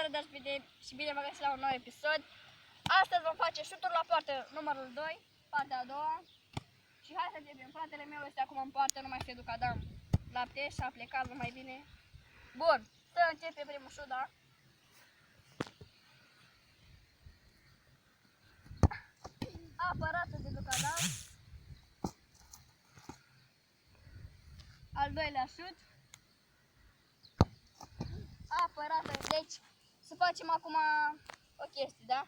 Salutare, dragi prieteni, și bine vă găsit la un nou episod. Astăzi vom face șuturi la poartă numărul 2, partea a doua. Și hai să începem. Fratele meu este acum în poartă, nu mai știu că dăm lapte și a plecat mai bine. Bun, să începem primul șut, da? Apărată de Ducadam. Al doilea șut. Apărată, deci să facem acum o chestie, da?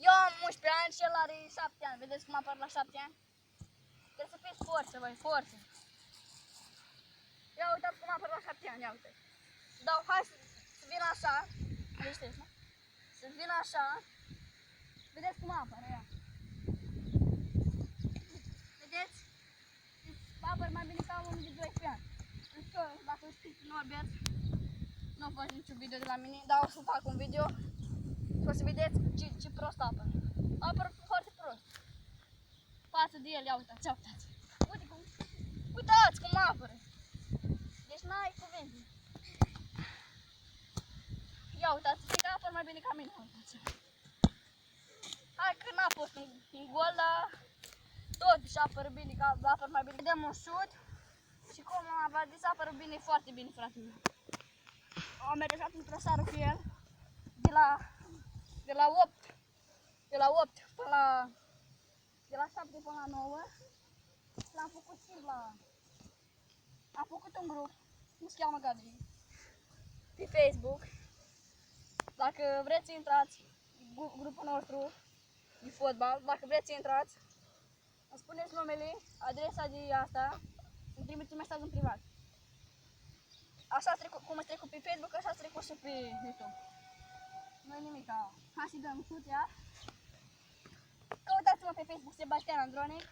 Eu am 11 ani și el are 7 ani, vedeți cum apar la 7 ani? Trebuie să fiți forță, voi, forță. Ia uitați cum apar la 7 ani, ia uite. Dau, hai să vin așa, vedeți, nu? Să vin așa, vedeți cum apar, ia. Vedeți? Apar mai bine ca un om de 12 ani. Însă, dacă știți Norbert, nu a fost niciun video de la mine, dar o să fac un video și o să vedeți ce prost apără. Apără foarte prost. Față de el, ia uitați, ia uitați. Uitați cum apără. Deci n-ai cuvinte. Ia uitați, cred că apără mai bine ca mine. Uitați. Hai că n-a fost un gol, dar totuși apără bine, că apără mai bine. Dăm un șut și cum am zis, apără bine, foarte bine, frate meu. Am mergeat într-o sară cu el de la 8 până la de la 7 până la 9 și l-am făcut schimb la am făcut un grup, nu se cheamă Gadri, pe Facebook. Dacă vreți să intrați grupul nostru de fotbal, dacă vreți să intrați, îmi spuneți numele, adresa de asta, îmi trimiteți un mesaj în privat. Așa cum ați trecut pe Facebook, așa ați trecut și pe YouTube. Nu-i nimica. Hai să dăm șut iar. Căutați-mă pe Facebook Sebastian Andronic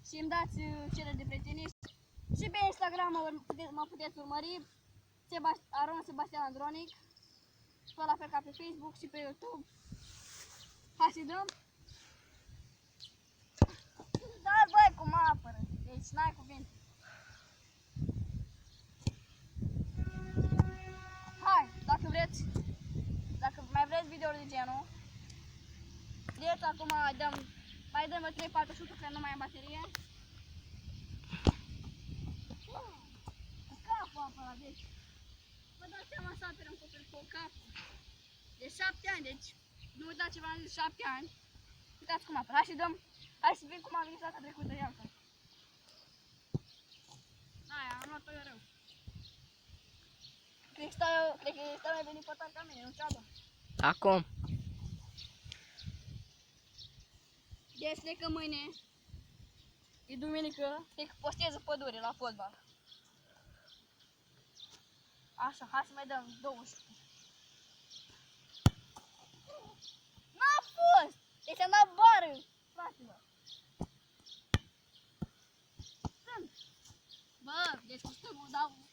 și îmi dați cereri de prietenie. Și pe Instagram mă puteți urmări Aron Sebastian Andronic. Tot la fel ca pe Facebook și pe YouTube. Hai să dăm. Dar băi, cum apără. Deci n-ai cuvinte. Dacă mai vreți videouri de genul, vedeți, acum mai dăm 3-4 șuturi că nu mai am baterie. Capul apăra, deci vă dați seama să apere un copil cu capul. De 7 ani, deci nu uitați ce v-am zis, 7 ani. Uitați cum apără, hai să vedem cum am venit data trecută, ia uitați. Aia, am luat-o eu rău. Cred că stai mai bine important ca mine, nu ceabă. Acum. Deci cred că mâine e duminică, cred că postez pădure la fotbal. Așa, hai să mai dăm 20. N-a fost! Deci am dat bară, fraților. Sunt. Bă, deci cu stângul dau.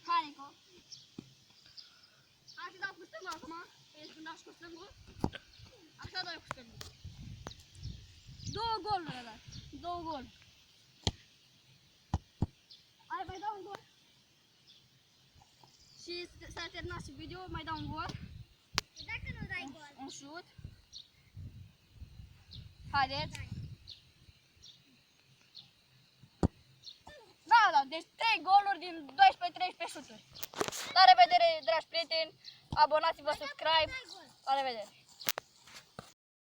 Hai, Nico. Hai să dau cu stângul acum. Ești când dau și cu stângul. Așa dau cu stângul. 2 goluri a dat. 2 goluri. Hai, mai dau un gol. Și s-a terminat și video, mai dau un gol. Dacă nu dai gol. Un șut. Haideți. Da, deci 3 goluri din 12-13 șuturi. La revedere, dragi prieteni, abonați-vă, subscribe, la revedere!